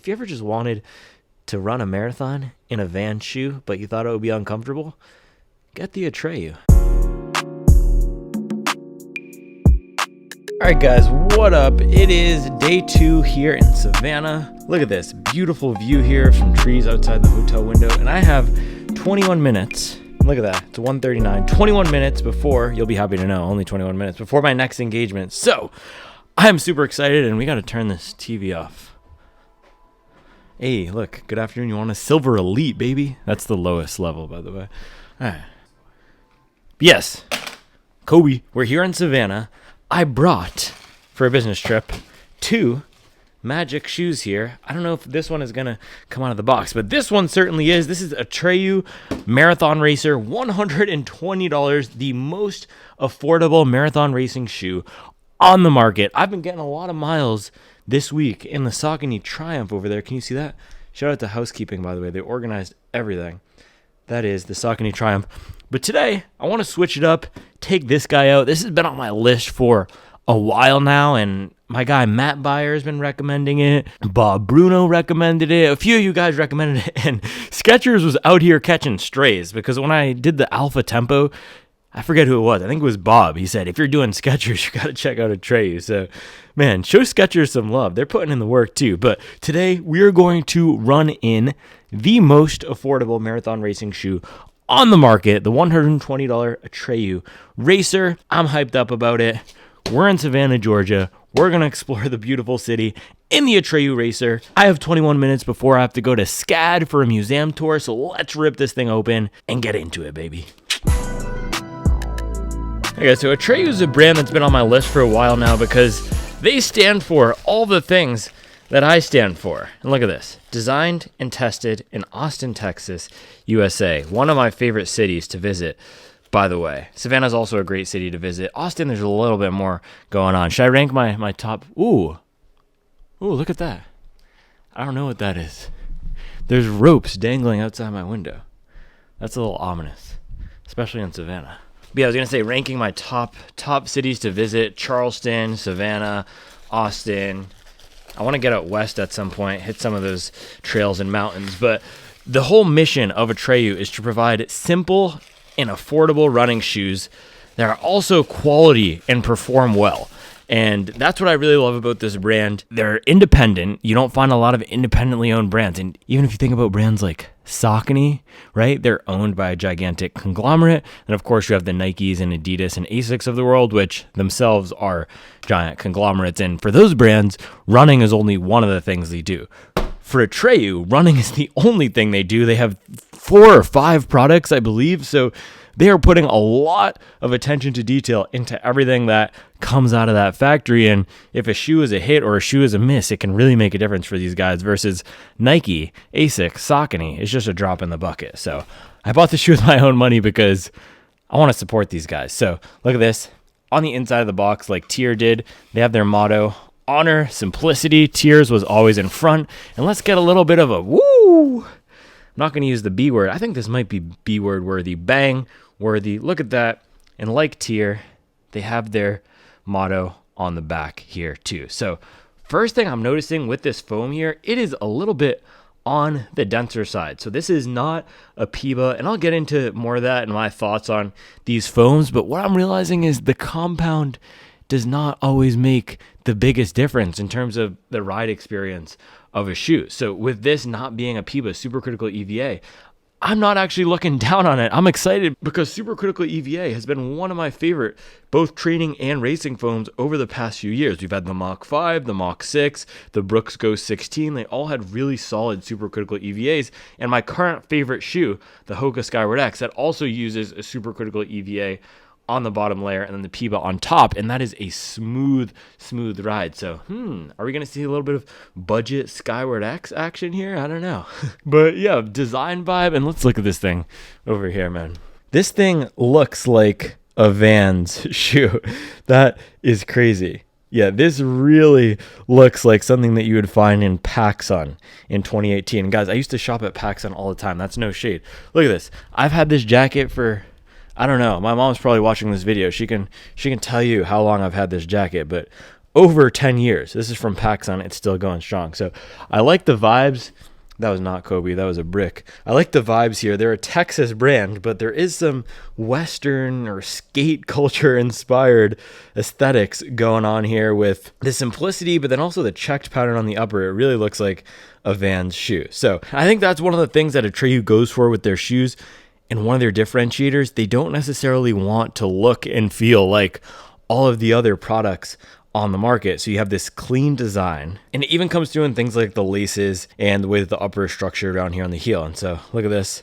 If you ever just wanted to run a marathon in a Vans shoe, but you thought it would be uncomfortable, get the Atreyu. All right, guys, what up? It is day 2 here in Savannah. Look at this beautiful view here from trees outside the hotel window, and I have 21 minutes. Look at that. It's 1:39. 21 minutes before, you'll be happy to know, only 21 minutes before my next engagement. So I'm super excited, and we got to turn this TV off. Hey, look, good afternoon. You want a Silver Elite, baby? That's the lowest level, by the way. All right. Yes, Kobe, we're here in Savannah. I brought, for a business trip, 2 magic shoes here. I don't know if this one is going to come out of the box, but this one certainly is. This is Atreyu Marathon Racer, $120, the most affordable marathon racing shoe on the market. I've been getting a lot of miles this week in the Saucony Triumph over there. Can you see that? Shout out to housekeeping, by the way. They organized everything. That is the Saucony Triumph. But today, I want to switch it up, take this guy out. This has been on my list for a while now, and my guy Matt Beyer has been recommending it. Bob Bruno recommended it. A few of you guys recommended it, and Skechers was out here catching strays, because when I did the Alpha Tempo, I forget who it was. I think it was Bob. He said, if you're doing Skechers, you got to check out Atreyu. So, man, show Skechers some love. They're putting in the work too. But today, we are going to run in the most affordable marathon racing shoe on the market, the $120 Atreyu Racer. I'm hyped up about it. We're in Savannah, Georgia. We're going to explore the beautiful city in the Atreyu Racer. I have 21 minutes before I have to go to SCAD for a museum tour, so let's rip this thing open and get into it, baby. Okay, so Atreyu is a brand that's been on my list for a while now because they stand for all the things that I stand for. And look at this. Designed and tested in Austin, Texas, USA. One of my favorite cities to visit, by the way. Savannah's also a great city to visit. Austin, there's a little bit more going on. Should I rank my top? Ooh, look at that. I don't know what that is. There's ropes dangling outside my window. That's a little ominous, especially in Savannah. But yeah, I was going to say ranking my top cities to visit. Charleston, Savannah, Austin. I want to get out west at some point, hit some of those trails and mountains. But the whole mission of Atreyu is to provide simple and affordable running shoes that are also quality and perform well. And that's what I really love about this brand. They're independent. You don't find a lot of independently owned brands. And even if you think about brands like Saucony, right? They're owned by a gigantic conglomerate. And of course, you have the Nikes and Adidas and Asics of the world, which themselves are giant conglomerates. And for those brands, running is only one of the things they do. For Atreyu, running is the only thing they do. They have 4 or 5 products, I believe. So they are putting a lot of attention to detail into everything that comes out of that factory. And if a shoe is a hit or a shoe is a miss, it can really make a difference for these guys versus Nike, Asics, Saucony. It's just a drop in the bucket. So I bought the shoe with my own money because I want to support these guys. So look at this. On the inside of the box, like Tier did, they have their motto, honor, simplicity. Tiers was always in front. And let's get a little bit of a woo. I'm not going to use the B word. I think this might be B word worthy. Bang worthy. Look at that. And like Tier, they have their motto on the back here too. So first thing I'm noticing with this foam here, it is a little bit on the denser side. So this is not a PEBA, and I'll get into more of that and my thoughts on these foams. But what I'm realizing is the compound does not always make the biggest difference in terms of the ride experience of a shoe. So with this not being a PEBA supercritical EVA, I'm not actually looking down on it. I'm excited because supercritical EVA has been one of my favorite both training and racing foams over the past few years. We've had the Mach 5, the Mach 6, the Brooks Ghost 16. They all had really solid supercritical EVAs. And my current favorite shoe, the Hoka Skyward X, that also uses a supercritical EVA on the bottom layer and then the PEBA on top, and that is a smooth ride. So are we gonna see a little bit of budget Skyward X action here? I don't know. But yeah, design vibe. And let's look at this thing over here, man. This thing looks like a Vans shoe. That is crazy. Yeah, this really looks like something that you would find in PacSun in 2018. And guys, I used to shop at PacSun all the time. That's no shade. Look at this. I've had this jacket for, I don't know. My mom's probably watching this video. She can tell you how long I've had this jacket, but over 10 years. This is from PacSun. It's still going strong. So I like the vibes. That was not Kobe. That was a brick. I like the vibes here. They're a Texas brand, but there is some Western or skate culture inspired aesthetics going on here with the simplicity, but then also the checked pattern on the upper. It really looks like a Vans shoe. So I think that's one of the things that Atreyu goes for with their shoes. And one of their differentiators, they don't necessarily want to look and feel like all of the other products on the market. So you have this clean design, and it even comes through in things like the laces and the way that the upper is structured around here on the heel. And so look at this.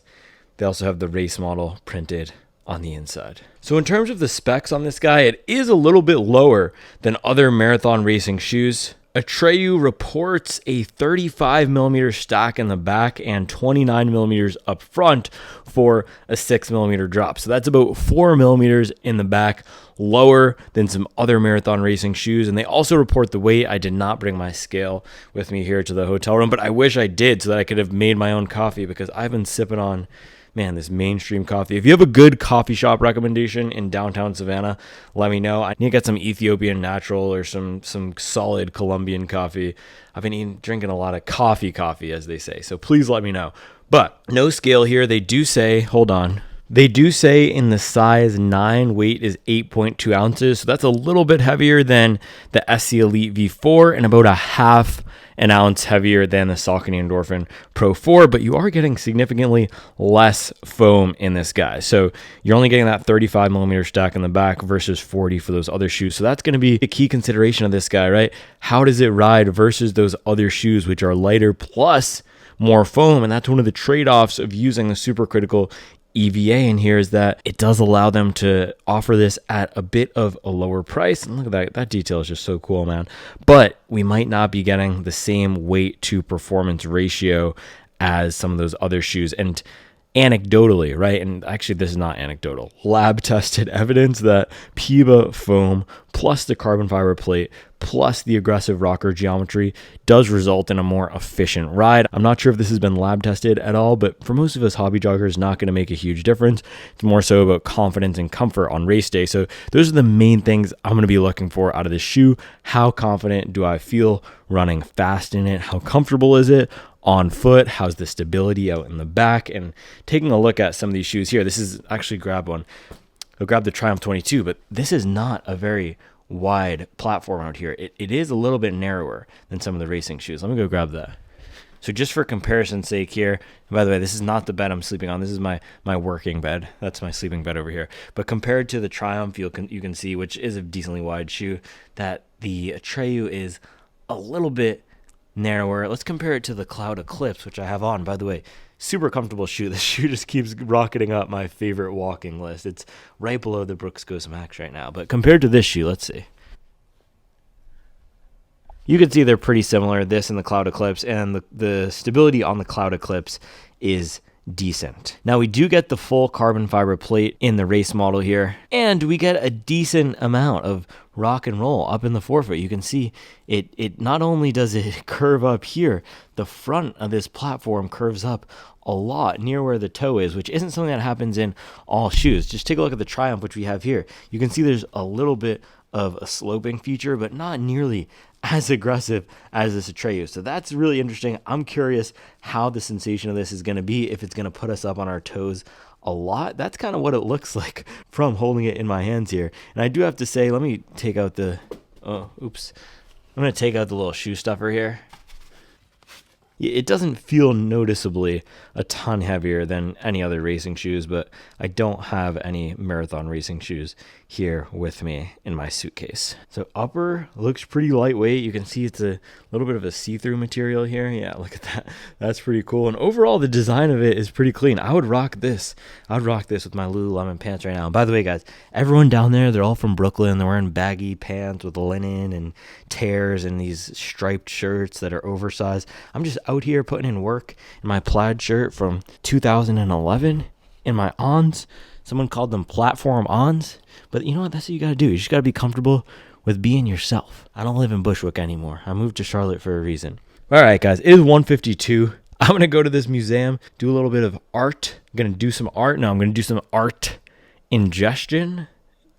They also have the race model printed on the inside. So in terms of the specs on this guy, it is a little bit lower than other marathon racing shoes. Atreyu reports a 35 millimeter stack in the back and 29 millimeters up front for a 6 millimeter drop. So that's about 4 millimeters in the back, lower than some other marathon racing shoes. And they also report the weight. I did not bring my scale with me here to the hotel room, but I wish I did so that I could have made my own coffee, because I've been sipping on, man, this mainstream coffee. If you have a good coffee shop recommendation in downtown Savannah, let me know. I need to get some Ethiopian natural or some solid Colombian coffee. I've been drinking a lot of coffee, as they say. So please let me know. But no scale here. They do say, hold on. They do say in the size 9, weight is 8.2 ounces. So that's a little bit heavier than the SC Elite V4 and about a half an ounce heavier than the Saucony Endorphin Pro 4, but you are getting significantly less foam in this guy. So you're only getting that 35 millimeter stack in the back versus 40 for those other shoes. So that's going to be a key consideration of this guy, right? How does it ride versus those other shoes, which are lighter plus more foam? And that's one of the trade-offs of using the supercritical EVA in here, is that it does allow them to offer this at a bit of a lower price. And look at that. That detail is just so cool, man. But we might not be getting the same weight to performance ratio as some of those other shoes. And anecdotally, right? And actually, this is not anecdotal. Lab tested evidence that PEBA foam plus the carbon fiber plate plus the aggressive rocker geometry does result in a more efficient ride. I'm not sure if this has been lab tested at all, but for most of us hobby joggers, not going to make a huge difference. It's more so about confidence and comfort on race day. So those are the main things I'm going to be looking for out of this shoe. How confident do I feel running fast in it? How comfortable is it on foot? How's the stability out in the back? And taking a look at some of these shoes here, this is actually I'll grab the Triumph 22, but this is not a very wide platform out here. It is a little bit narrower than some of the racing shoes. Let me go grab that. So just for comparison's sake here, and by the way, this is not the bed I'm sleeping on. This is my working bed. That's my sleeping bed over here. But compared to the Triumph, you can see, which is a decently wide shoe, that the Atreyu is a little bit narrower. Let's compare it to the Cloud Eclipse, which I have on. By the way, super comfortable shoe. This shoe just keeps rocketing up my favorite walking list. It's right below the Brooks Ghost Max right now. But compared to this shoe, let's see. You can see they're pretty similar, this and the Cloud Eclipse, and the stability on the Cloud Eclipse is decent. Now we do get the full carbon fiber plate in the race model here, and we get a decent amount of rock and roll up in the forefoot. You can see it not only does it curve up here, the front of this platform curves up a lot near where the toe is, which isn't something that happens in all shoes. Just take a look at the Triumph, which we have here. You can see there's a little bit of a sloping feature, but not nearly as aggressive as this Atreyu. So that's really interesting. I'm curious how the sensation of this is going to be, if it's going to put us up on our toes a lot. That's kind of what it looks like from holding it in my hands here. And I do have to say, let me take out the, I'm going to take out the little shoe stuffer here. It doesn't feel noticeably a ton heavier than any other racing shoes, but I don't have any marathon racing shoes here with me in my suitcase. So upper looks pretty lightweight. You can see it's a little bit of a see-through material here. Yeah, look at that. That's pretty cool. And overall, the design of it is pretty clean. I would rock this. I would rock this with my Lululemon pants right now. And by the way, guys, everyone down there, they're all from Brooklyn. They're wearing baggy pants with linen and tears and these striped shirts that are oversized. I'm just out here putting in work in my plaid shirt from 2011 in my Ons. Someone called them platform Ons, but you know what? That's what you got to do. You just got to be comfortable with being yourself. I don't live in Bushwick anymore. I moved to Charlotte for a reason. All right, guys, it is 1:52. I'm going to go to this museum, do a little bit of art. I'm going to do some art. Now I'm going to do some art ingestion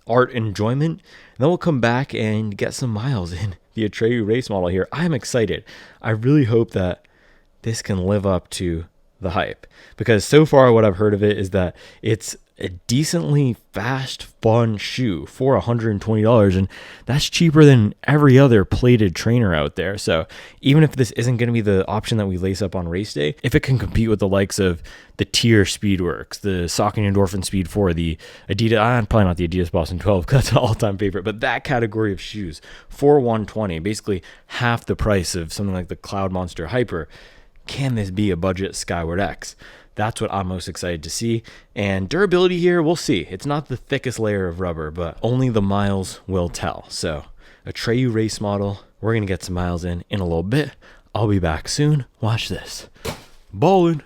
art enjoyment. And then we'll come back and get some miles in the Atreyu Race Model here. I'm excited. I really hope that this can live up to the hype, because so far what I've heard of it is that it's a decently fast, fun shoe for $120, and that's cheaper than every other plated trainer out there. So even if this isn't going to be the option that we lace up on race day, if it can compete with the likes of the Tier Speedworks, the Saucony Endorphin Speed 4, the Adidas, probably not the Adidas Boston 12 because that's an all-time favorite, but that category of shoes for $120, basically half the price of something like the Cloud Monster Hyper. Can this be a budget Skyward X? That's what I'm most excited to see. And durability here, we'll see. It's not the thickest layer of rubber, but only the miles will tell. So Atreyu Race Model, we're going to get some miles in a little bit. I'll be back soon. Watch this. Ballin'.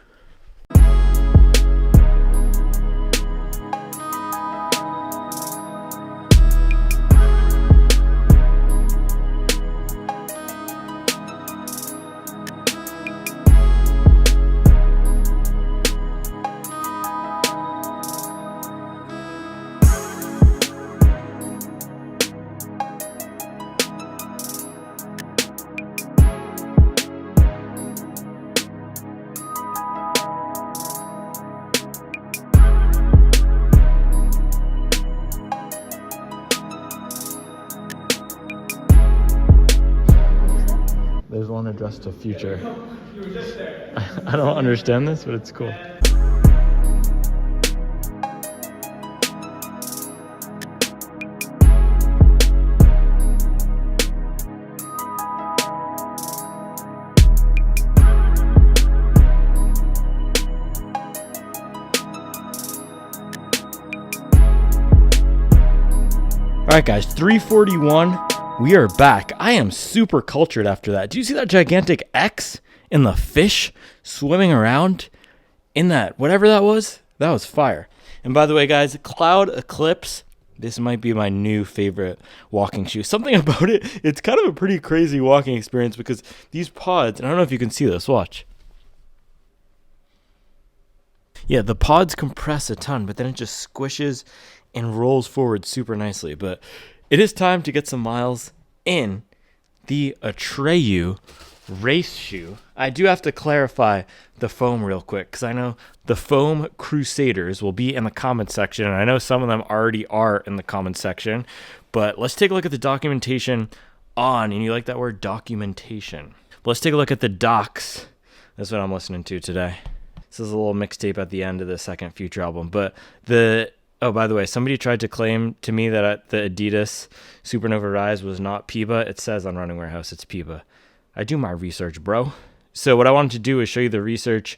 There's one addressed to future. I don't understand this, but it's cool. All right, guys, 341. We are back. I am super cultured after that. Do you see that gigantic X in the fish swimming around in that, whatever that was? That was fire. And by the way, guys, Cloud Eclipse, this might be my new favorite walking shoe. Something about it, it's kind of a pretty crazy walking experience because these pods, and I don't know if you can see this, watch. Yeah, the pods compress a ton, but then it just squishes and rolls forward super nicely. But it is time to get some miles in the Atreyu race shoe. I do have to clarify the foam real quick because I know the foam crusaders will be in the comments section, and I know some of them already are in the comments section. But let's take a look at the documentation on, and you like that word, documentation. Let's take a look at the docs. That's what I'm listening to today. This is a little mixtape at the end of the second Future album. But oh, by the way, somebody tried to claim to me that the Adidas Supernova Rise was not PEBA. It says on Running Warehouse it's PEBA. I do my research, bro. So what I wanted to do is show you the research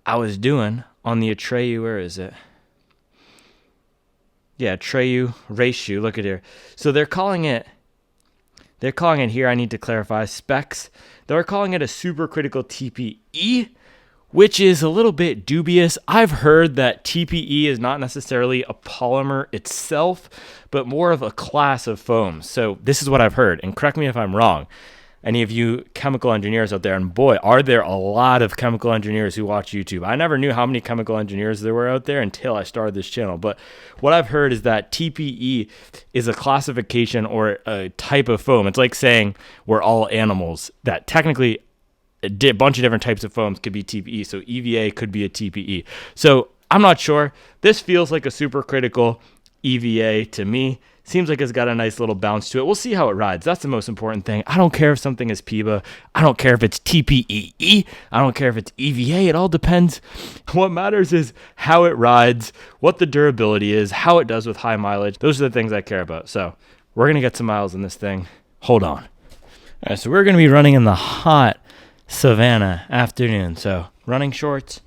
I was doing on the Atreyu. Where is it? Yeah, Atreyu race shoe. Look at here. So they're calling it here, I need to clarify, specs. They're calling it a supercritical TPE, which is a little bit dubious. I've heard that TPE is not necessarily a polymer itself, but more of a class of foams. So this is what I've heard, and correct me if I'm wrong. Any of you chemical engineers out there, and boy, are there a lot of chemical engineers who watch YouTube. I never knew how many chemical engineers there were out there until I started this channel. But what I've heard is that TPE is a classification or a type of foam. It's like saying we're all animals, that technically a bunch of different types of foams could be TPE. So EVA could be a TPE. So I'm not sure. This feels like a supercritical EVA to me. Seems like it's got a nice little bounce to it. We'll see how it rides. That's the most important thing. I don't care if something is PEBA. I don't care if it's TPEE. I don't care if it's EVA. It all depends. What matters is how it rides, what the durability is, how it does with high mileage. Those are the things I care about. So we're going to get some miles in this thing. Hold on. All right, so we're going to be running in the hot Savannah afternoon. So running shorts,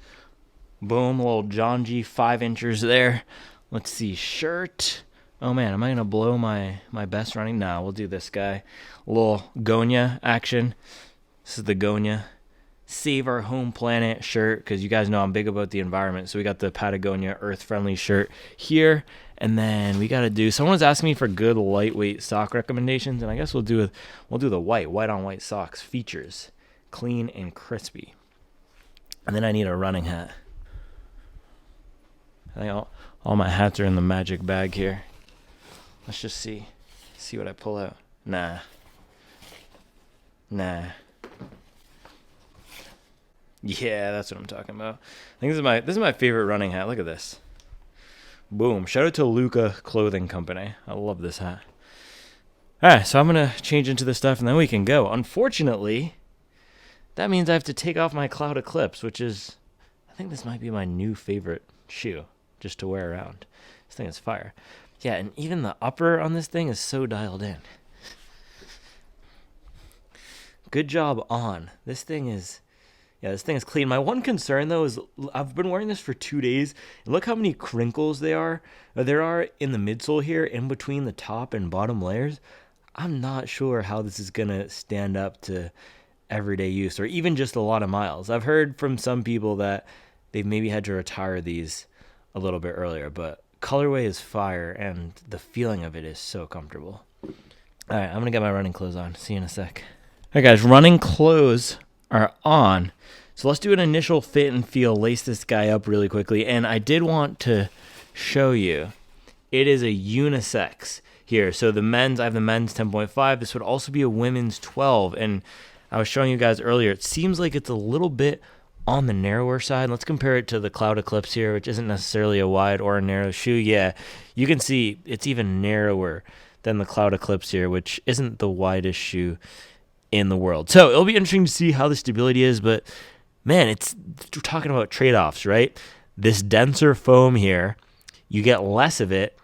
boom, little John G 5 inchers there. Let's see, shirt. Oh man, am I gonna blow my best running? No, we'll do this guy. A little Gonya action. This is the Gonya Save Our Home Planet shirt, because you guys know I'm big about the environment. So we got the Patagonia Earth Friendly shirt here. And then we got to do, someone was asking me for good lightweight sock recommendations, and I guess we'll do the white on white socks features. Clean and crispy. And then I need a running hat. I think all my hats are in the magic bag here. Let's just see what I pull out. Nah. Yeah, that's what I'm talking about. I think this is my favorite running hat. Look at this. Boom. Shout out to Luca Clothing Company. I love this hat. All right, so I'm going to change into this stuff, and then we can go. Unfortunately, that means I have to take off my Cloud Eclipse, which is, I think this might be my new favorite shoe just to wear around. This thing is fire. Yeah, and even the upper on this thing is so dialed in. Good job on. This thing is clean. My one concern, though, is I've been wearing this for 2 days, and look how many crinkles there are in the midsole here, in between the top and bottom layers. I'm not sure how this is going to stand up to everyday use, or even just a lot of miles. I've heard from some people that they've maybe had to retire these a little bit earlier, but colorway is fire, and the feeling of it is so comfortable. All right, I'm going to get my running clothes on. See you in a sec. All right, guys, running clothes are on. So let's do an initial fit and feel, lace this guy up really quickly. And I did want to show you, it is a unisex here. So the men's, I have the men's 10.5. This would also be a women's 12. And I was showing you guys earlier, it seems like it's a little bit on the narrower side. Let's compare it to the Cloud Eclipse here, which isn't necessarily a wide or a narrow shoe. Yeah, you can see it's even narrower than the Cloud Eclipse here, which isn't the widest shoe in the world. So it'll be interesting to see how the stability is, but man, we're talking about trade-offs, right? This denser foam here, you get less of it,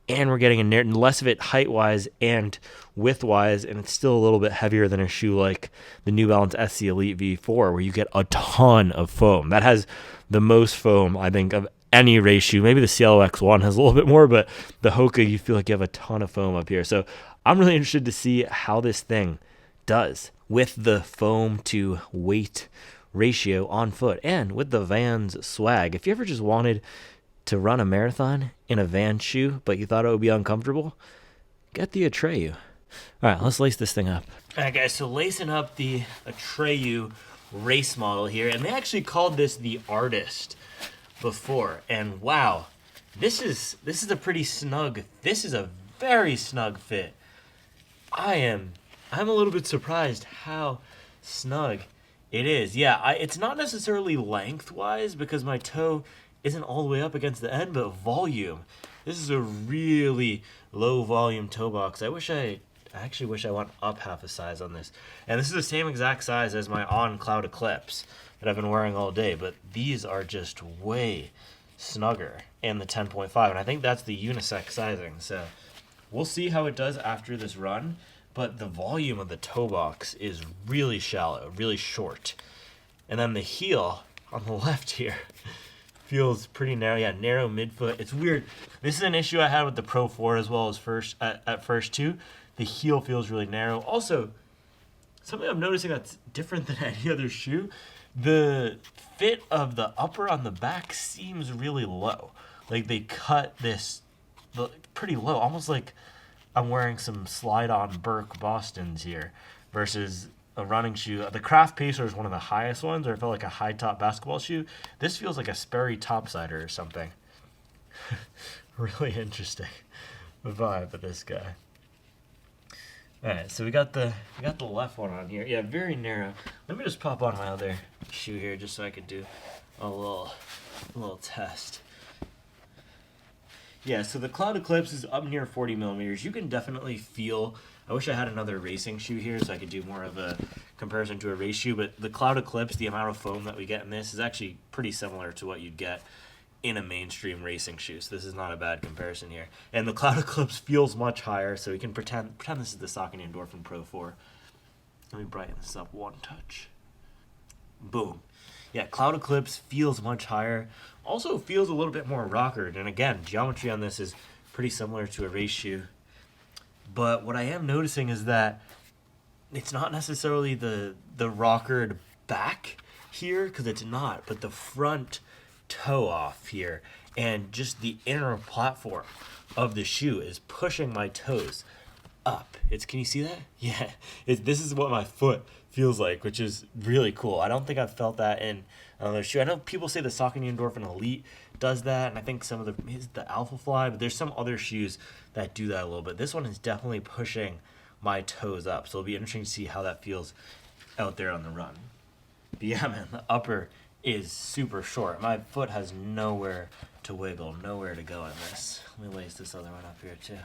and we're getting less of it height-wise and width-wise, and it's still a little bit heavier than a shoe like the New Balance SC Elite V4, where you get a ton of foam. That has the most foam, I think, of any race shoe. Maybe the Cielo X1 has a little bit more, but the Hoka, you feel like you have a ton of foam up here. So I'm really interested to see how this thing does with the foam to weight ratio on foot and with the Vans swag. If you ever just wanted to run a marathon in a Vans shoe, but you thought it would be uncomfortable, get the Atreyu. All right, let's lace this thing up. All right, guys, so lacing up the Atreyu Race Model here, and they actually called this the Artist before, and wow, this is a pretty snug, this is a very snug fit. I'm a little bit surprised how snug it is. Yeah, it's not necessarily lengthwise because my toe isn't all the way up against the end, but volume. This is a really low volume toe box. I actually wish I went up half a size on this. And this is the same exact size as my On Cloud Eclipse that I've been wearing all day, but these are just way snugger in the 10.5, and I think that's the unisex sizing. So we'll see how it does after this run. But the volume of the toe box is really shallow, really short. And then the heel on the left here feels pretty narrow. Yeah, narrow midfoot. It's weird. This is an issue I had with the Pro 4 as well as at first too. The heel feels really narrow. Also, something I'm noticing that's different than any other shoe, the fit of the upper on the back seems really low. Like they cut this pretty low, almost like I'm wearing some slide-on Birk Bostons here versus a running shoe. The Craft Pacer is one of the highest ones, or it felt like a high-top basketball shoe. This feels like a Sperry topsider or something. Really interesting vibe of this guy. All right, so we got the left one on here. Yeah, very narrow. Let me just pop on my other shoe here just so I could do a little test. Yeah, so the Cloud Eclipse is up near 40 millimeters. You can definitely feel, I wish I had another racing shoe here so I could do more of a comparison to a race shoe, but the Cloud Eclipse, the amount of foam that we get in this is actually pretty similar to what you'd get in a mainstream racing shoe, so this is not a bad comparison here. And the Cloud Eclipse feels much higher, so we can pretend this is the Saucony Endorphin Pro 4. Let me brighten this up one touch. Boom. Yeah, Cloud Eclipse feels much higher. Also feels a little bit more rockered. And again, geometry on this is pretty similar to a race shoe. But what I am noticing is that it's not necessarily the rockered back here, because it's not, but the front toe off here and just the inner platform of the shoe is pushing my toes up. Can you see that? Yeah, this is what my foot feels like, which is really cool. I don't think I've felt that in another shoe. I know people say the Saucony Endorphin Elite does that, and I think some of the Alpha Fly, but there's some other shoes that do that a little bit. This one is definitely pushing my toes up, so it'll be interesting to see how that feels out there on the run. But yeah, man, the upper is super short. My foot has nowhere to wiggle, nowhere to go in this. Let me lace this other one up here too.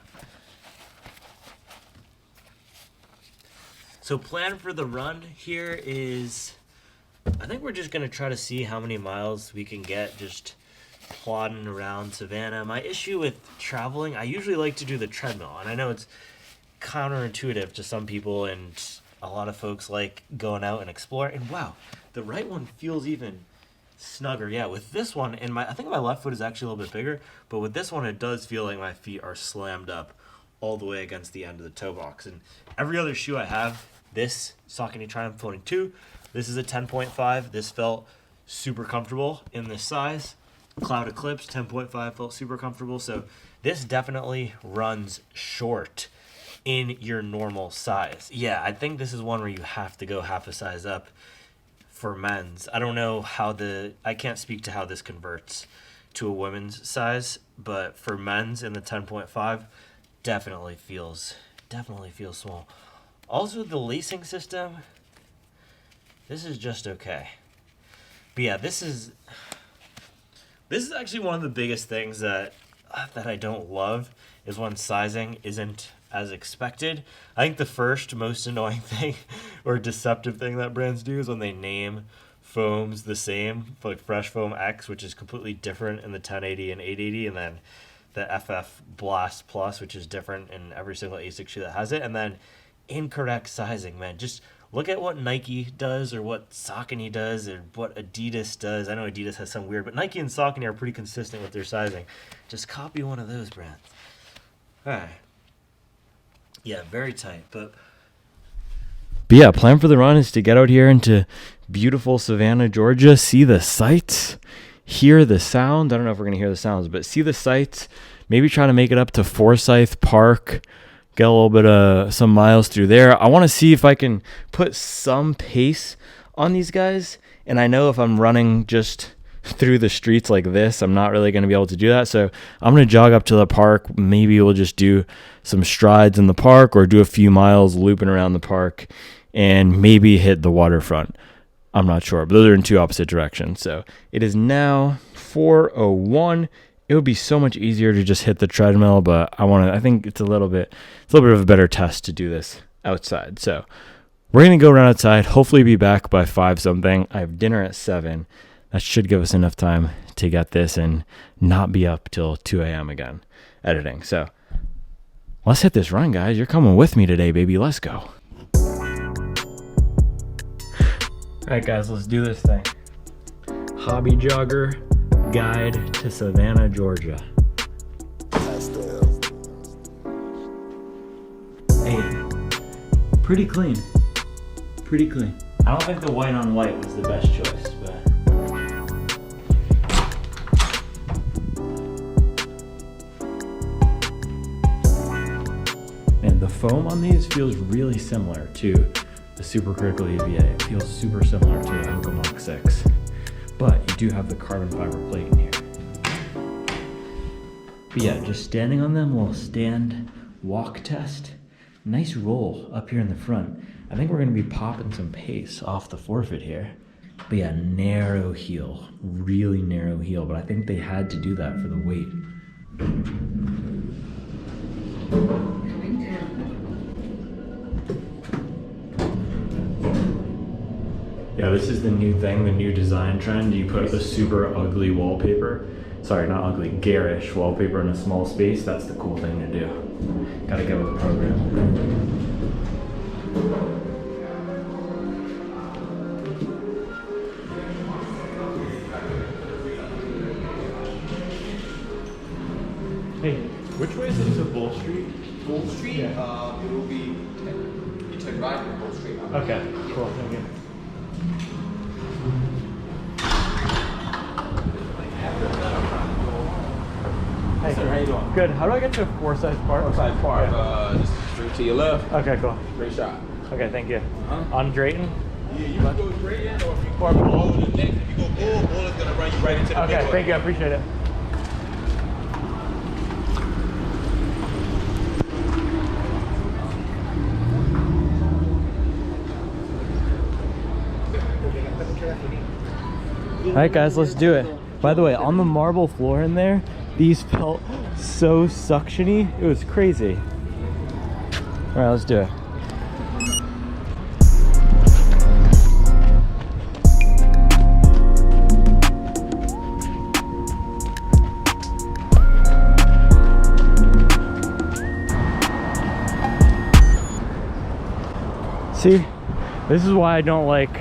So plan for the run here is, I think we're just going to try to see how many miles we can get just plodding around Savannah. My issue with traveling, I usually like to do the treadmill, and I know it's counterintuitive to some people, and a lot of folks like going out and exploring. And wow, the right one feels even snugger. Yeah, with this one, and I think my left foot is actually a little bit bigger, but with this one, it does feel like my feet are slammed up all the way against the end of the toe box. And every other shoe I have, this Saucony Triumph Floating 2, this is a 10.5. This felt super comfortable in this size. Cloud Eclipse 10.5 felt super comfortable. So this definitely runs short in your normal size. Yeah, I think this is one where you have to go half a size up for men's. I don't know how I can't speak to how this converts to a women's size, but for men's in the 10.5, definitely feels small. Also, the lacing system, this is just okay. But yeah, this is actually one of the biggest things that I don't love, is when sizing isn't as expected. I think the first most annoying thing or deceptive thing that brands do is when they name foams the same, like Fresh Foam X, which is completely different in the 1080 and 880, and then the FF Blast Plus, which is different in every single ASIC shoe that has it, and then incorrect sizing, man. Just look at what Nike does, or what Saucony does, or what Adidas does. I know Adidas has some weird, but Nike and Saucony are pretty consistent with their sizing. Just copy one of those brands. All right. Yeah, very tight, but yeah, plan for the run is to get out here into beautiful Savannah, Georgia, see the sights, hear the sound. I don't know if we're going to hear the sounds, but see the sights, maybe try to make it up to Forsyth Park, get a little bit of some miles through there. I want to see if I can put some pace on these guys, and I know if I'm running just through the streets like this, I'm not really going to be able to do that. So I'm going to jog up to the park. Maybe we'll just do some strides in the park, or do a few miles looping around the park, and maybe hit the waterfront. I'm not sure, but those are in two opposite directions. So it is now 4:01. It would be so much easier to just hit the treadmill, but I think it's a little bit of a better test to do this outside. So we're going to go run outside, hopefully be back by 5 something. I have dinner at 7. That should give us enough time to get this and not be up till 2 a.m. again editing. So let's hit this run, guys. You're coming with me today, baby. Let's go. All right, guys, let's do this thing. Hobby Jogger Guide to Savannah, Georgia. Hey, pretty clean. Pretty clean. I don't think the white on white was the best choice, but and the foam on these feels really similar to the supercritical EVA. It feels super similar to the Hoka Mach 6, but you do have the carbon fiber plate in here. But yeah, just standing on them will stand walk test. Nice roll up here in the front. I think we're gonna be popping some pace off the forfeit here. But yeah, narrow heel, really narrow heel, but I think they had to do that for the weight. Yeah, this is the new thing, the new design trend. You put the super ugly wallpaper, sorry, not ugly, garish wallpaper in a small space. That's the cool thing to do. Gotta get with the program. Hey, which way is it to Bull Street? Bull Street? Yeah. It will be, you turn right on Bull Street. Okay, cool, thank you. Hey, Sir, how you doing? Good. How do I get to Forsyth Park? Forsyth Park, just straight to your left. Okay, cool. Great shot. Okay, thank you. On Drayton? Yeah, you can go straight in, or if you Or Bull? go to the next, if you go Bull is gonna run you right into the Okay, middle. thank you, I appreciate it. All right, guys, let's do it. By the way, on the marble floor in there, these felt so suctiony. It was crazy. All right, let's do it. See, this is why I don't like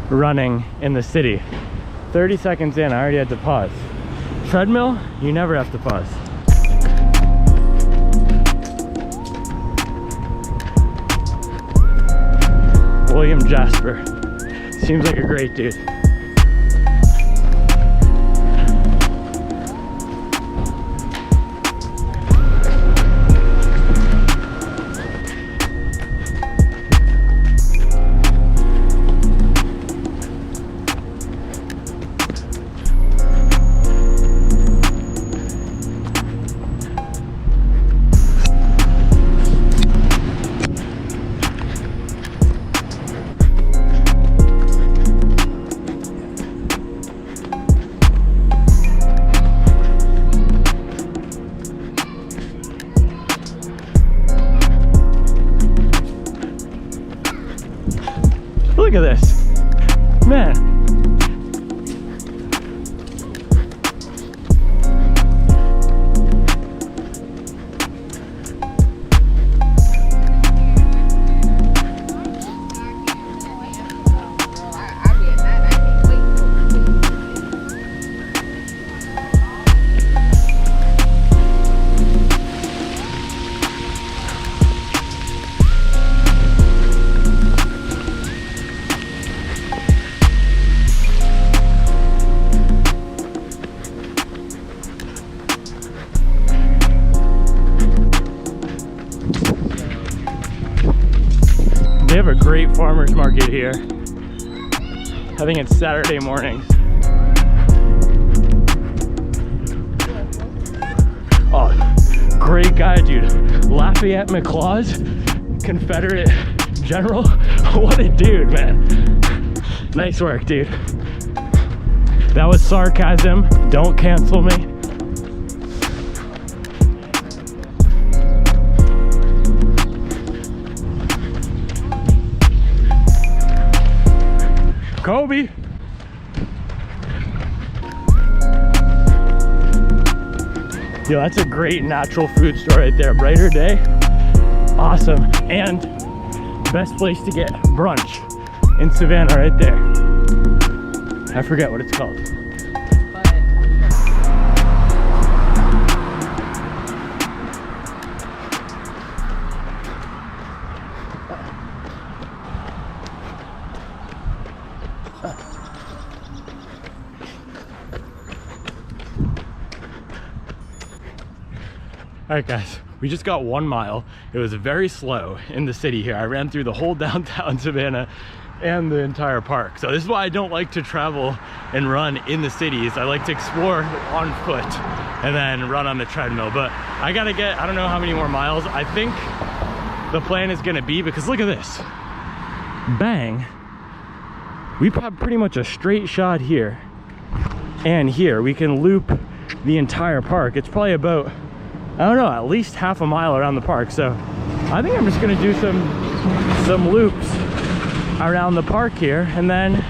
running in the city. 30 seconds in, I already had to pause. Treadmill, you never have to pause. William Jasper. Seems like a great dude. Look at this, man. They have a great farmer's market here. I think it's Saturday mornings. Oh, great guy, dude. Lafayette McLaws, Confederate General. What a dude, man. Nice work, dude. That was sarcasm. Don't cancel me. Kobe. Yo, that's a great natural food store right there. Brighter day. Awesome. And best place to get brunch in Savannah right there. I forget what it's called. All right, guys, we just got 1 mile. It was very slow in the city here. I ran through the whole downtown Savannah and the entire park. So this is why I don't like to travel and run in the cities. I like to explore on foot and then run on the treadmill. But I gotta get, I don't know how many more miles. I think the plan is gonna be, because look at this. Bang. We have pretty much a straight shot here and here. We can loop the entire park. It's probably about, I don't know, at least half a mile around the park. So I think I'm just gonna do some loops around the park here and then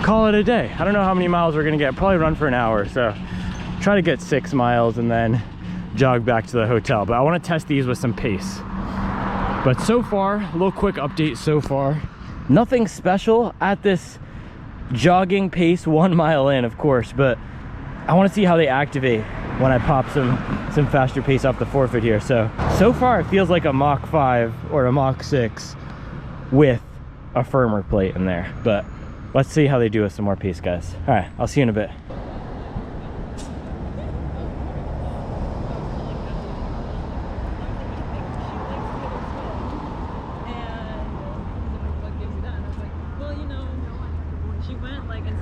call it a day. I don't know how many miles we're gonna get. Probably run for an hour. So try to get 6 miles and then jog back to the hotel. But I wanna test these with some pace. But so far, a little quick update so far. Nothing special at this jogging pace, 1 mile in, of course, but I wanna see how they activate when I pop some faster pace off the forfeit here. So far it feels like a Mach 5 or a Mach 6 with a firmer plate in there. But let's see how they do with some more pace, guys. All right, I'll see you in a bit.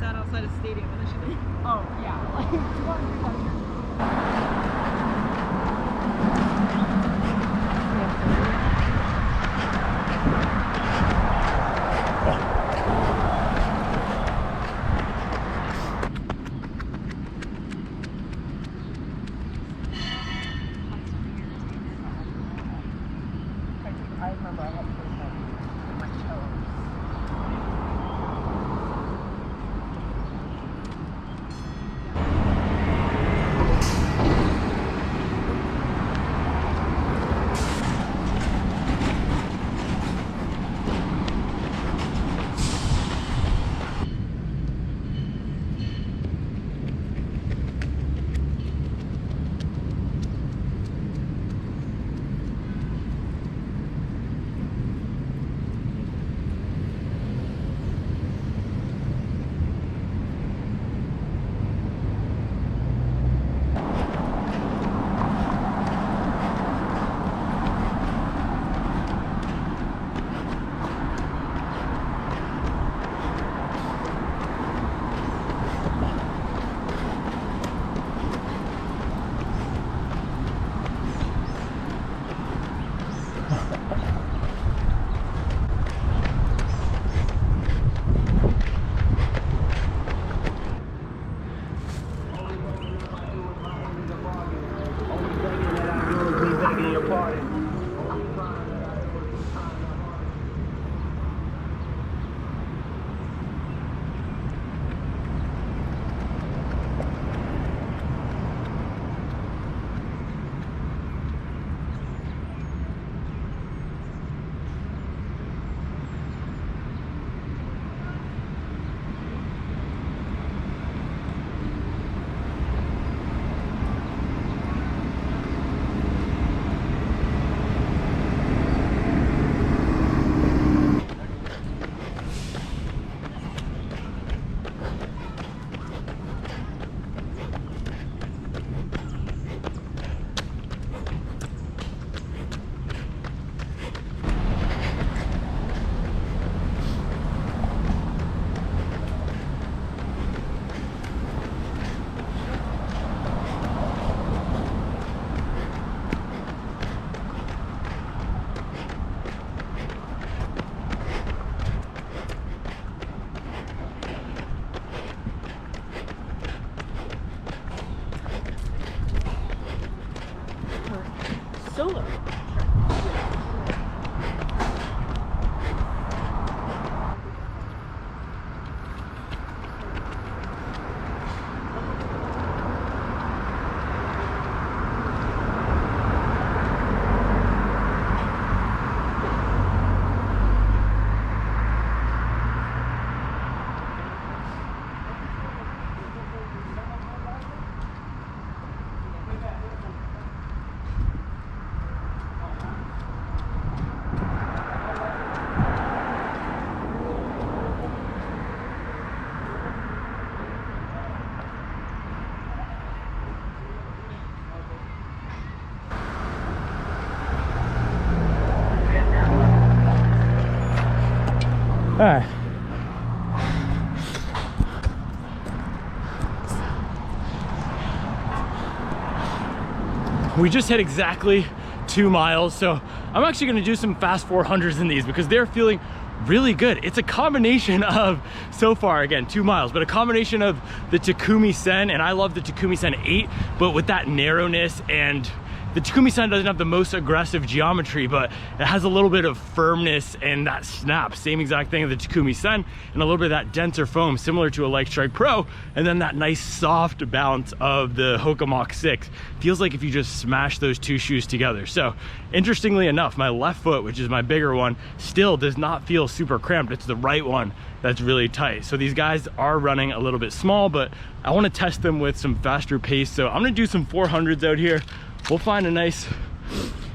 sat outside a stadium initially. Oh, yeah. Like, 200 I remember I had to put my toes. Solo. All right. We just hit exactly 2 miles, so I'm actually gonna do some fast 400s in these because they're feeling really good. It's a combination of, so far, again, 2 miles, but a combination of the Takumi Sen, and I love the Takumi Sen 8, but with that narrowness, and the Takumi Sen doesn't have the most aggressive geometry, but it has a little bit of firmness and that snap. Same exact thing of the Takumi Sen, and a little bit of that denser foam, similar to a Like Strike Pro, and then that nice soft bounce of the Hoka Mach 6. Feels like if you just smash those two shoes together. So, interestingly enough, my left foot, which is my bigger one, still does not feel super cramped. It's the right one that's really tight. So these guys are running a little bit small, but I want to test them with some faster pace. So I'm gonna do some 400s out here. We'll find a nice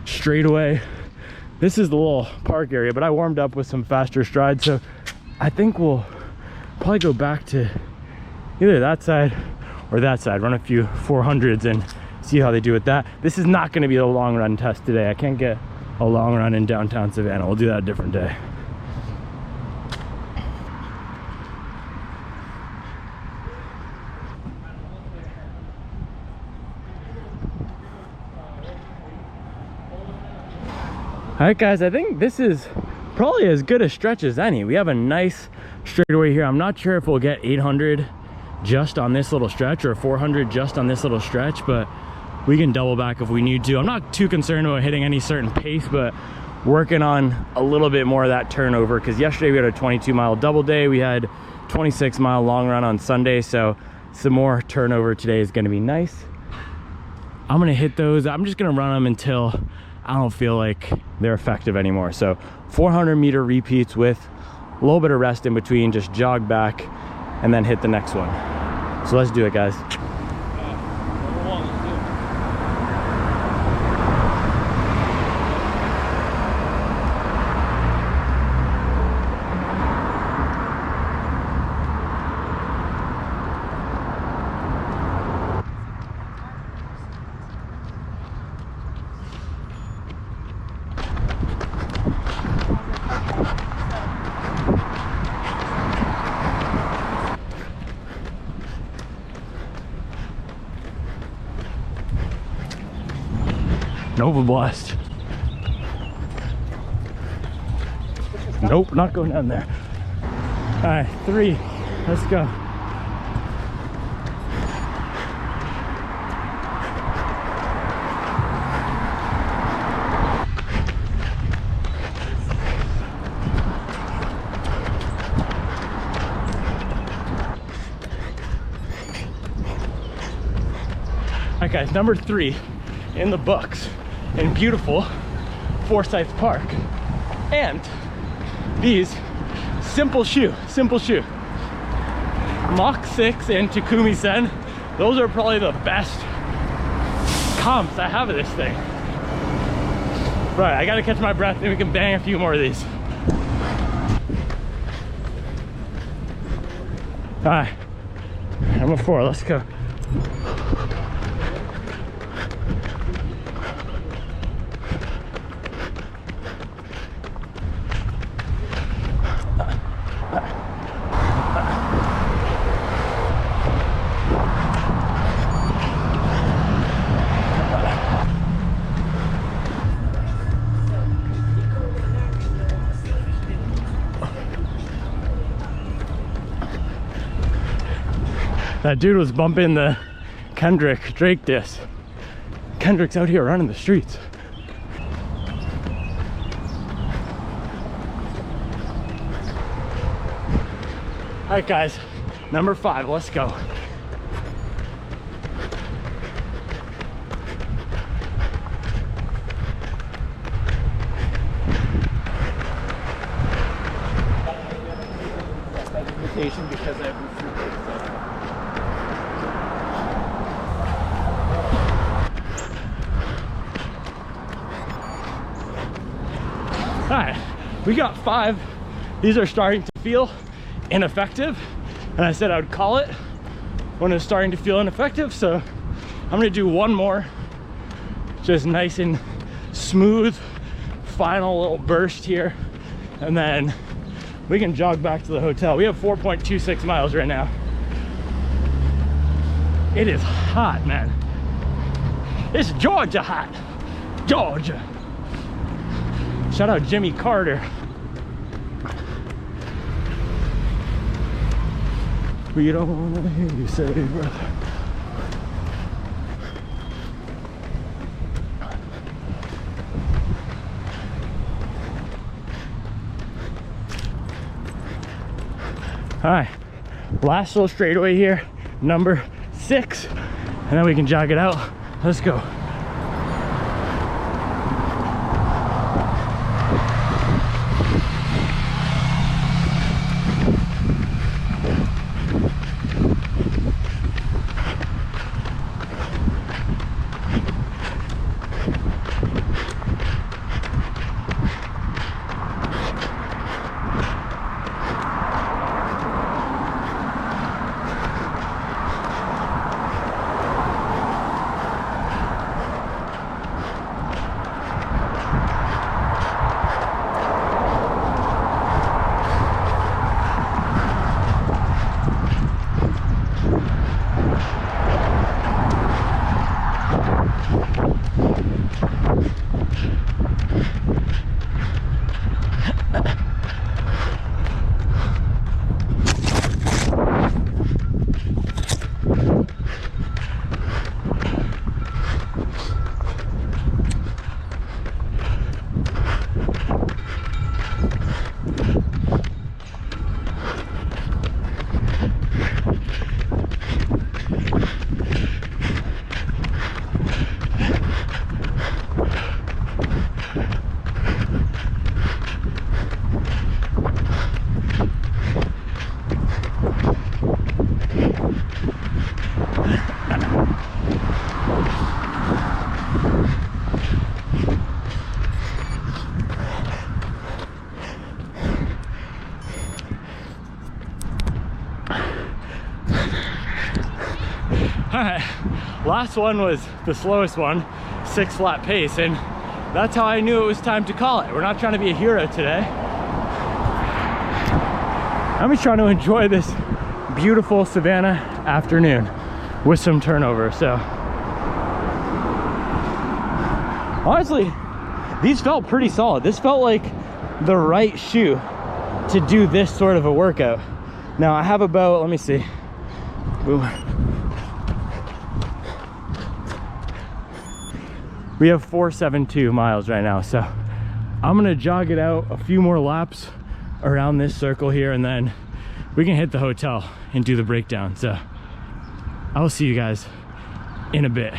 straightaway. This is the little park area, but I warmed up with some faster strides, so I think we'll probably go back to either that side or that side, run a few 400s and see how they do with that. This is not going to be a long run test today. I can't get a long run in downtown Savannah. We'll do that a different day. All right, guys, I think this is probably as good a stretch as any. We have a nice straightaway here. I'm not sure if we'll get 800 just on this little stretch or 400 just on this little stretch, but we can double back if we need to. I'm not too concerned about hitting any certain pace, but working on a little bit more of that turnover, because yesterday we had a 22-mile double day. We had 26-mile long run on Sunday, so some more turnover today is going to be nice. I'm going to hit those. I'm just going to run them until I don't feel like they're effective anymore. So 400-meter repeats with a little bit of rest in between, just jog back and then hit the next one. So let's do it, guys. Nova Blast. Nope, not going down there. All right, 3, let's go. All right, guys, number 3 in the books in beautiful Forsyth Park. And these simple shoe Mach 6 and Takumi Sen, those are probably the best comps I have of this thing. Right, I gotta catch my breath and we can bang a few more of these. All right, number 4, let's go. That dude was bumping the Drake disc. Kendrick's out here running the streets. All right, guys, number 5, let's go. Because I moved through it, so. All right, we got 5. These are starting to feel ineffective, and I said I would call it when it's starting to feel ineffective. So I'm gonna do one more, just nice and smooth final little burst here, and then we can jog back to the hotel. We have 4.26 miles right now. It is hot, man. It's Georgia hot. Georgia. Shout out Jimmy Carter. We don't wanna hear you say, brother. All right, last little straightaway here, number 6, and then we can jog it out. Let's go. right, last one was the slowest one, 6 flat pace, and that's how I knew it was time to call it. We're not trying to be a hero today. I'm just trying to enjoy this beautiful Savannah afternoon with some turnover. So honestly, these felt pretty solid. This felt like the right shoe to do this sort of a workout. Now I have about, let me see. Boom. We have 472 miles right now, so I'm gonna jog it out a few more laps around this circle here, and then we can hit the hotel and do the breakdown. So I will see you guys in a bit.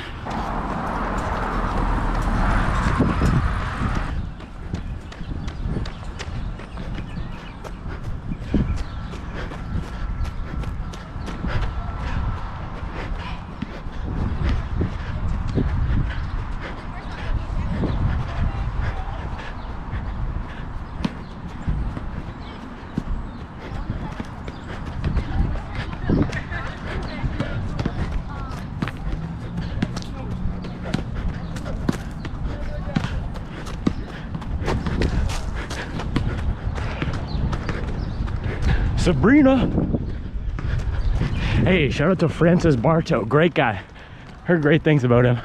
Sabrina. Hey, shout out to Francis Bartow, great guy. Heard great things about him.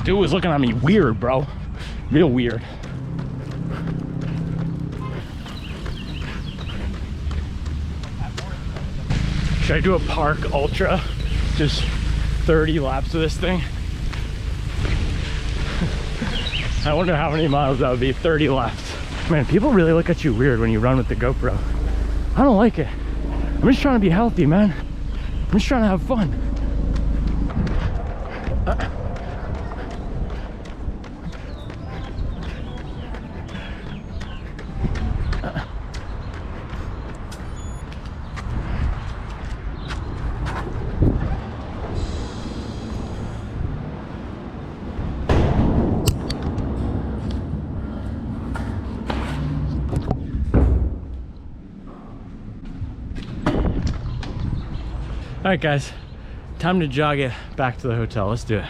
Dude was looking at me weird, bro. Real weird. Should I do a park ultra? Just 30 laps of this thing? I wonder how many miles that would be, 30 laps. Man, people really look at you weird when you run with the GoPro. I don't like it. I'm just trying to be healthy, man. I'm just trying to have fun. All right, guys, time to jog it back to the hotel. Let's do it.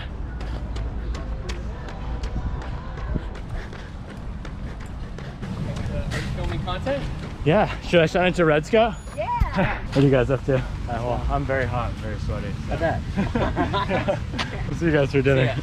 Are you filming content? Yeah, should I sign it to Red Scout? Yeah. What are you guys up to? Well, I'm very hot, very sweaty. So. I bet. We'll see you guys for dinner.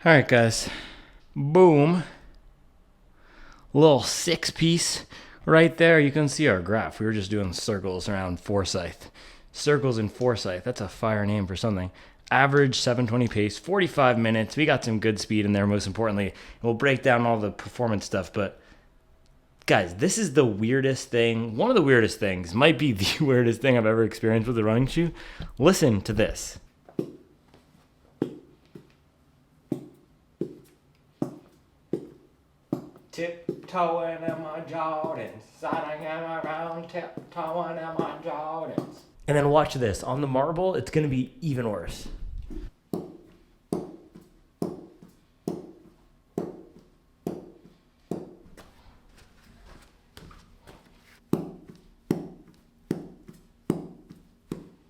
All right, guys, boom, little 6-piece right there. You can see our graph. We were just doing circles around Forsyth. Circles in Forsyth, that's a fire name for something. Average 720 pace, 45 minutes. We got some good speed in there, most importantly. We'll break down all the performance stuff, but guys, this is the weirdest thing. One of the weirdest things, might be the weirdest thing I've ever experienced with a running shoe. Listen to this. Tiptoeing in my Jordans, siding around, tiptoeing in my Jordans. And then watch this. On the marble, it's going to be even worse.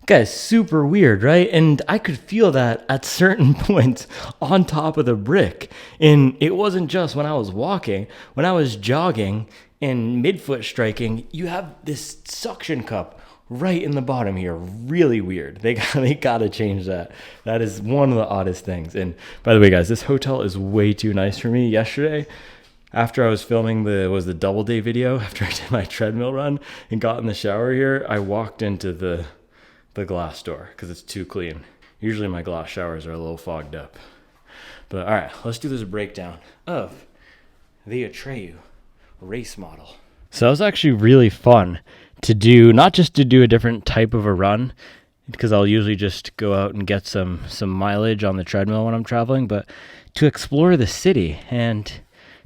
Guys, super weird, right? And I could feel that at certain points on top of the brick. And it wasn't just when I was walking. When I was jogging and midfoot striking, you have this suction cup right in the bottom here. Really weird. They gotta change that. That is one of the oddest things. And by the way, guys, this hotel is way too nice for me. Yesterday, after I was filming the double day video, after I did my treadmill run and got in the shower here, I walked into the glass door because it's too clean. Usually my glass showers are a little fogged up. But all right, let's do this breakdown of the Atreyu Race Model. So it was actually really fun to do, not just to do a different type of a run, because I'll usually just go out and get some mileage on the treadmill when I'm traveling, but to explore the city. And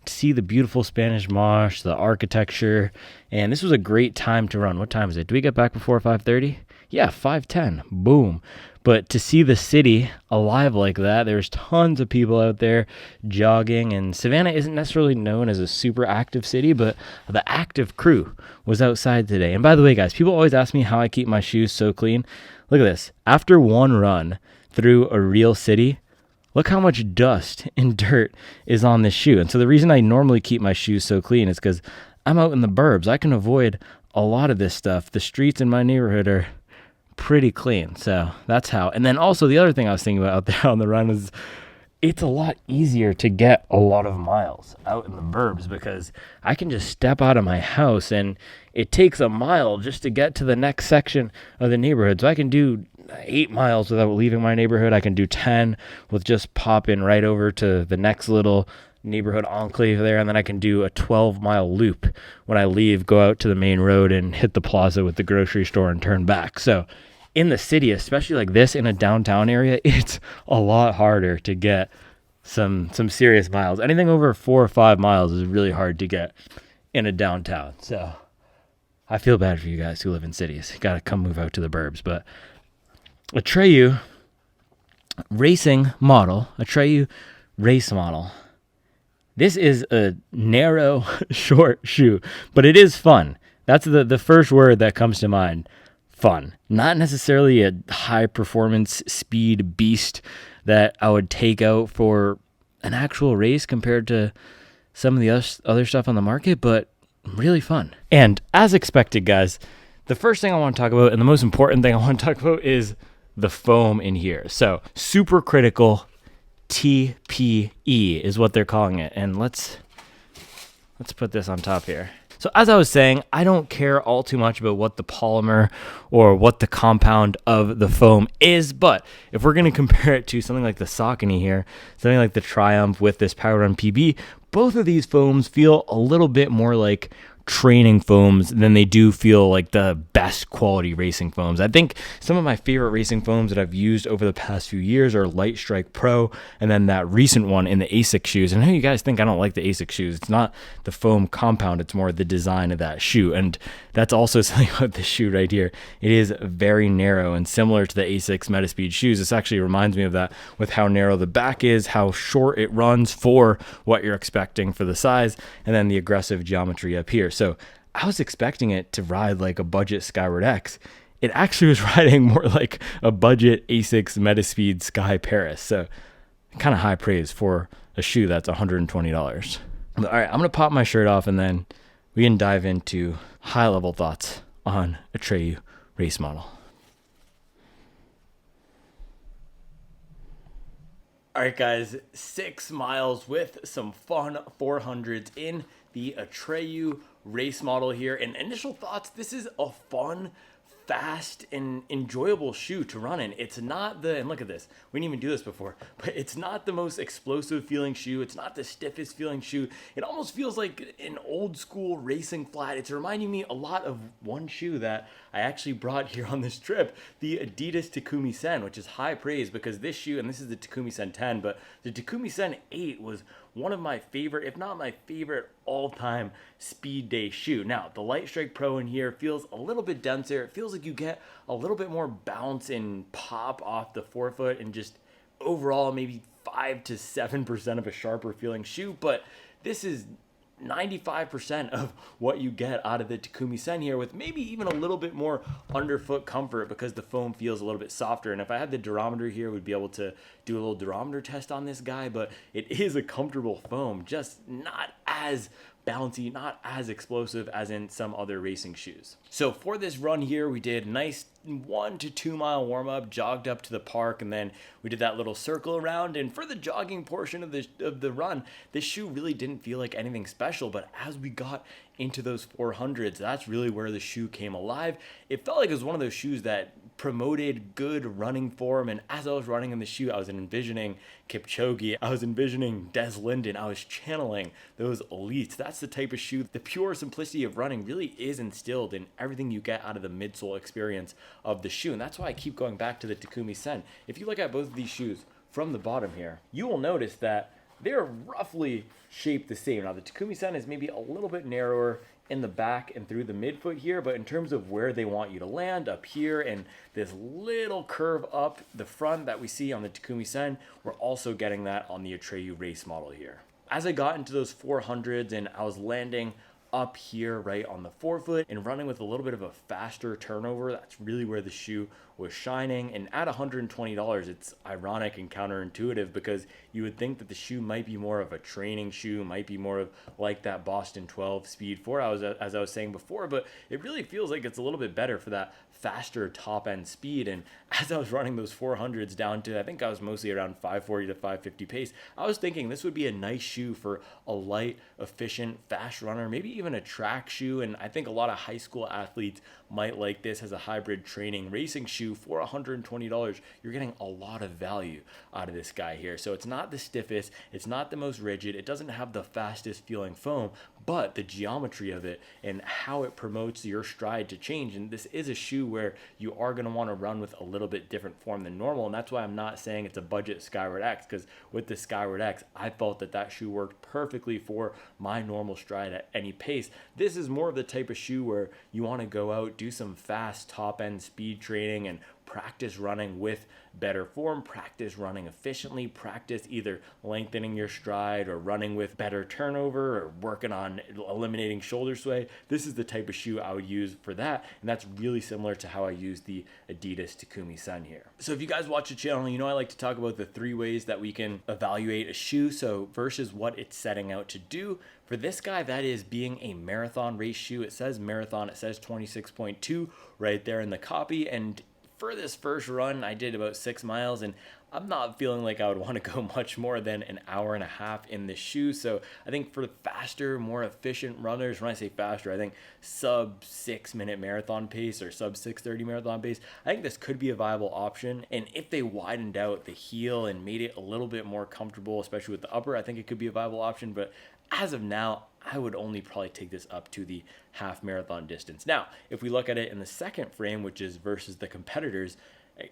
to see the beautiful Spanish marsh, the architecture, and this was a great time to run. What time is it? Do we get back before 5:30? Yeah, 5:10. Boom. But to see the city alive like that, there's tons of people out there jogging, and Savannah isn't necessarily known as a super active city, but the active crew was outside today. And by the way, guys, people always ask me how I keep my shoes so clean. Look at this. After one run through a real city, look how much dust and dirt is on this shoe. And so the reason I normally keep my shoes so clean is because I'm out in the burbs. I can avoid a lot of this stuff. The streets in my neighborhood are pretty clean, so that's how. And then also the other thing I was thinking about out there on the run is it's a lot easier to get a lot of miles out in the burbs because I can just step out of my house and it takes a mile just to get to the next section of the neighborhood. So I can do 8 miles without leaving my neighborhood. I can do 10 with just popping right over to the next little neighborhood enclave there, and then I can do a 12-mile loop when I leave, go out to the main road and hit the plaza with the grocery store and turn back. So in the city, especially like this in a downtown area, it's a lot harder to get some serious miles. Anything over 4 or 5 miles is really hard to get in a downtown. So I feel bad for you guys who live in cities. You got to come move out to the burbs. But Atreyu Racing Model, Atreyu Race Model. This is a narrow, short shoe, but it is fun. That's the first word that comes to mind. Fun. Not necessarily a high-performance speed beast that I would take out for an actual race compared to some of the other stuff on the market, but really fun. And as expected, guys, the first thing I want to talk about and the most important thing I want to talk about is the foam in here. So supercritical TPE is what they're calling it. And let's put this on top here. So as I was saying, I don't care all too much about what the polymer or what the compound of the foam is, but if we're going to compare it to something like the Saucony here, something like the Triumph with this Power Run PB, both of these foams feel a little bit more like training foams than they do feel like the best quality racing foams. I think some of my favorite racing foams that I've used over the past few years are Light Strike Pro and then that recent one in the ASICS shoes. And I know you guys think I don't like the ASICS shoes. It's not the foam compound, it's more the design of that shoe. And that's also something about this shoe right here. It is very narrow and similar to the ASICS Metaspeed shoes. This actually reminds me of that with how narrow the back is, how short it runs for what you're expecting for the size, and then the aggressive geometry up here. So I was expecting it to ride like a budget Skyward X. It actually was riding more like a budget ASICS Metaspeed Sky Paris. So kind of high praise for a shoe that's $120. All right, I'm going to pop my shirt off and then we can dive into high-level thoughts on Atreyu Race Model. All right, guys, 6 miles with some fun 400s in the Atreyu Race Model here. And initial thoughts, this is a fun, fast, and enjoyable shoe to run in. It's not the, and look at this, we didn't even do this before, but it's not the most explosive feeling shoe. It's not the stiffest feeling shoe. It almost feels like an old school racing flat. It's reminding me a lot of one shoe that I actually brought here on this trip, the Adidas Takumi Sen, which is high praise because this shoe, and this is the Takumi Sen 10, but the Takumi Sen 8 was one of my favorite, if not my favorite all-time speed day shoe. Now, the Light Strike Pro in here feels a little bit denser. It feels like you get a little bit more bounce and pop off the forefoot and just overall maybe 5 to 7% of a sharper feeling shoe, but this is 95% of what you get out of the Takumi Sen here with maybe even a little bit more underfoot comfort because the foam feels a little bit softer. And if I had the durometer here, we'd be able to do a little durometer test on this guy, but it is a comfortable foam, just not as bouncy, not as explosive as in some other racing shoes. So for this run here, we did a nice 1 to 2 mile warm up, jogged up to the park, and then we did that little circle around. And for the jogging portion of the run, this shoe really didn't feel like anything special, but as we got into those 400s, that's really where the shoe came alive. It felt like it was one of those shoes that promoted good running form, and as I was running in the shoe, I was envisioning Kipchoge, I was envisioning Des Linden, I was channeling those elites. That's the type of shoe, the pure simplicity of running really is instilled in everything you get out of the midsole experience of the shoe, and that's why I keep going back to the Takumi Sen. If you look at both of these shoes from the bottom here, you will notice that they're roughly shaped the same. Now the Takumi-san is maybe a little bit narrower in the back and through the midfoot here, but in terms of where they want you to land up here and this little curve up the front that we see on the Takumi-san, we're also getting that on the Atreyu Race Model here. As I got into those 400s and I was landing up here right on the forefoot and running with a little bit of a faster turnover, that's really where the shoe was shining. And at $120, it's ironic and counterintuitive because you would think that the shoe might be more of a training shoe, might be more of like that Boston 12 Speed 4 as I was saying before, but it really feels like it's a little bit better for that faster top end speed. And as I was running those 400s down to, I think I was mostly around 540 to 550 pace, I was thinking this would be a nice shoe for a light, efficient, fast runner, maybe even a track shoe. And I think a lot of high school athletes might like this as a hybrid training racing shoe. For $120, you're getting a lot of value out of this guy here. So it's not the stiffest, it's not the most rigid, it doesn't have the fastest feeling foam, but the geometry of it and how it promotes your stride to change. And this is a shoe where you are going to want to run with a little bit different form than normal. And that's why I'm not saying it's a budget Skyward X, because with the Skyward X, I felt that that shoe worked perfectly for my normal stride at any pace. This is more of the type of shoe where you want to go out, do some fast top end speed training and practice running with better form, practice running efficiently, practice either lengthening your stride or running with better turnover or working on eliminating shoulder sway. This is the type of shoe I would use for that, and that's really similar to how I use the Adidas Takumi-san here. So if you guys watch the channel, you know I like to talk about the 3 ways that we can evaluate a shoe, so versus what it's setting out to do. For this guy, that is being a marathon race shoe. It says marathon, it says 26.2 right there in the copy, and for this first run, I did about 6 miles, and I'm not feeling like I would want to go much more than an hour and a half in this shoe. So I think for the faster, more efficient runners, when I say faster, I think sub 6 minute marathon pace or sub 6:30 marathon pace, I think this could be a viable option. And if they widened out the heel and made it a little bit more comfortable, especially with the upper, I think it could be a viable option. But as of now, I would only probably take this up to the half marathon distance. Now, if we look at it in the second frame, which is versus the competitors,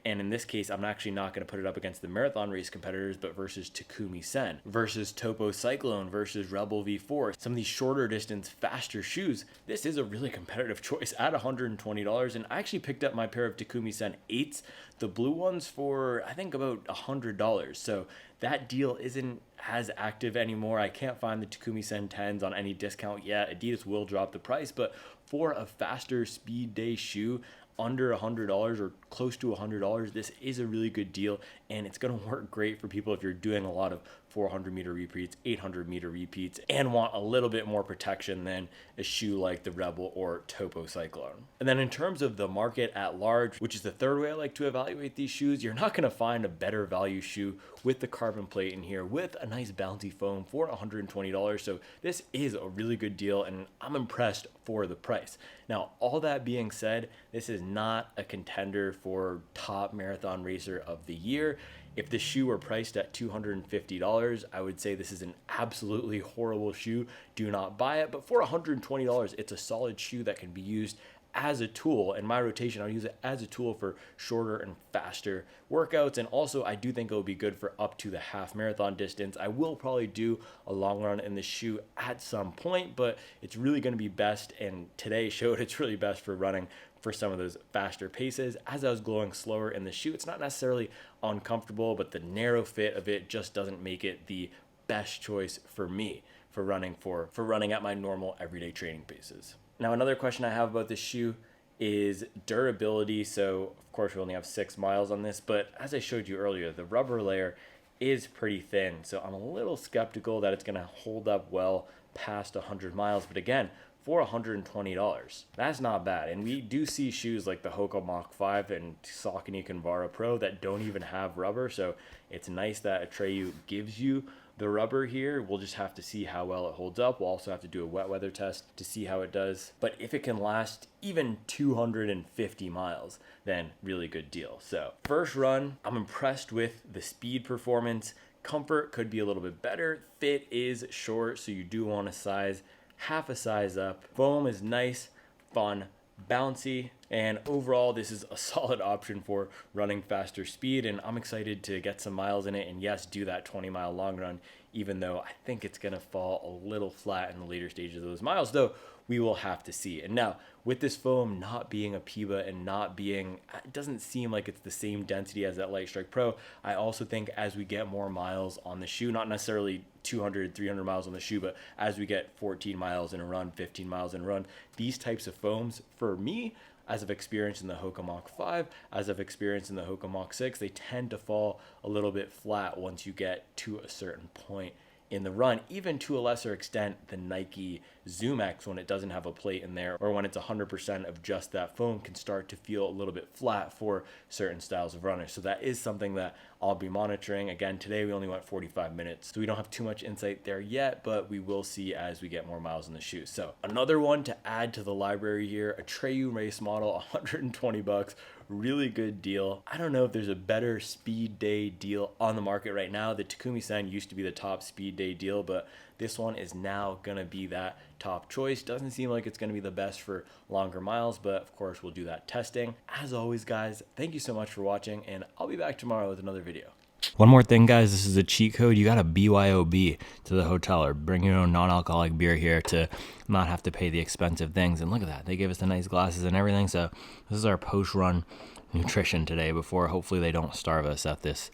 and in this case, I'm actually not going to put it up against the marathon race competitors, but versus Takumi-sen, versus Topo Cyclone, versus Rebel V4, some of these shorter distance, faster shoes, this is a really competitive choice at $120. And I actually picked up my pair of Takumi-sen 8s, the blue ones, for I think about $100. So that deal isn't as active anymore. I can't find the Takumi-sen 10s on any discount yet. Adidas will drop the price, but for a faster speed day shoe, under $100 or close to $100, this is a really good deal, and it's going to work great for people if you're doing a lot of 400 meter repeats, 800 meter repeats, and want a little bit more protection than a shoe like the Rebel or Topo Cyclone. And then in terms of the market at large, which is the third way I like to evaluate these shoes, you're not going to find a better value shoe with the carbon plate in here with a nice bouncy foam for $120. So this is a really good deal, and I'm impressed for the price. Now, all that being said, this is not a contender for top marathon racer of the year. If the shoe were priced at $250, I would say this is an absolutely horrible shoe. Do not buy it. But for $120, it's a solid shoe that can be used as a tool. In my rotation, I'll use it as a tool for shorter and faster workouts. And also, I do think it will be good for up to the half marathon distance. I will probably do a long run in the shoe at some point, but it's really going to be best, and today showed it's really best for running for some of those faster paces. As I was going slower in the shoe, it's not necessarily uncomfortable, but the narrow fit of it just doesn't make it the best choice for me for running at my normal everyday training paces. Now, another question I have about this shoe is durability. So of course we only have 6 miles on this, but as I showed you earlier, the rubber layer is pretty thin. So I'm a little skeptical that it's gonna hold up well past 100 miles. But again, for $120, that's not bad. And we do see shoes like the Hoka Mach 5 and Saucony Convara Pro that don't even have rubber. So it's nice that Atreyu gives you the rubber here. We'll just have to see how well it holds up. We'll also have to do a wet weather test to see how it does. But if it can last even 250 miles, then really good deal. So first run, I'm impressed with the speed performance. Comfort could be a little bit better. Fit is short, so you do want to size half a size up. Foam is nice, fun, bouncy, And overall, this is a solid option for running faster speed, and I'm excited to get some miles in it, and yes, do that 20-mile long run, even though I think it's going to fall a little flat in the later stages of those miles, though we will have to see. And now, with this foam not being a PEBA and not being, it doesn't seem like it's the same density as that Light Strike Pro, I also think as we get more miles on the shoe, not necessarily 200, 300 miles on the shoe, but as we get 14 miles in a run, 15 miles in a run, these types of foams, for me, as I've experienced in the Hoka Mach 5, as I've experienced in the Hoka Mach 6, they tend to fall a little bit flat once you get to a certain point in the run, even to a lesser extent the Nike Zoom X when it doesn't have a plate in there, or when it's 100% of just that foam, can start to feel a little bit flat for certain styles of runners. So that is something that I'll be monitoring. Again, today we only went 45 minutes, so we don't have too much insight there yet, but we will see as we get more miles in the shoe. So another one to add to the library here, Atreyu Race Model, 120 bucks. Really good deal. I don't know if there's a better speed day deal on the market right now. The Takumi Sen used to be the top speed day deal, but this one is now gonna be that top choice. Doesn't seem like it's gonna be the best for longer miles, but of course we'll do that testing. As always, guys, thank you so much for watching, and I'll be back tomorrow with another video. One more thing, guys, this is a cheat code. You got to BYOB to the hotel or bring your own non-alcoholic beer here to not have to pay the expensive things. And look at that. They gave us the nice glasses and everything. So this is our post-run nutrition today before hopefully they don't starve us at this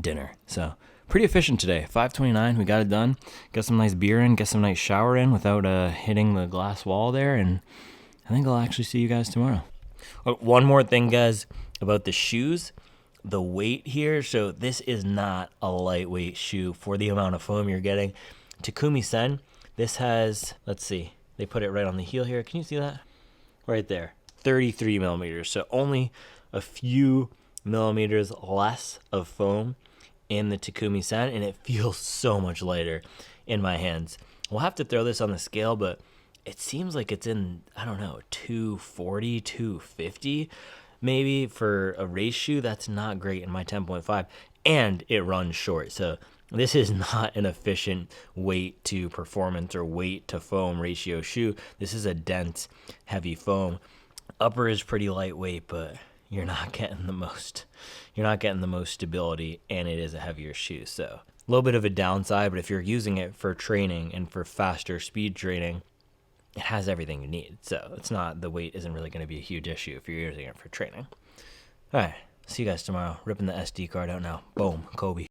dinner. So pretty efficient today. 5:29, we got it done. Got some nice beer in, get some nice shower in without hitting the glass wall there. And I think I'll actually see you guys tomorrow. One more thing, guys, about the shoes. The weight here, so this is not a lightweight shoe for the amount of foam you're getting. Takumi Sen, this has, let's see, they put it right on the heel here. Can you see that? Right there, 33 millimeters. So only a few millimeters less of foam in the Takumi Sen, and it feels so much lighter in my hands. We'll have to throw this on the scale, but it seems like it's in, I don't know, 240, 250. Maybe for a race shoe. That's not great in my 10.5, and it runs short. So this is not an efficient weight to performance or weight to foam ratio shoe. This is a dense, heavy foam. Upper is pretty lightweight, but you're not getting the most. You're not getting the most stability, and it is a heavier shoe. So a little bit of a downside, but if you're using it for training and for faster speed training, it has everything you need. So it's not, the weight isn't really going to be a huge issue if you're using it for training. All right, see you guys tomorrow. Ripping the SD card out now. Boom, Kobe.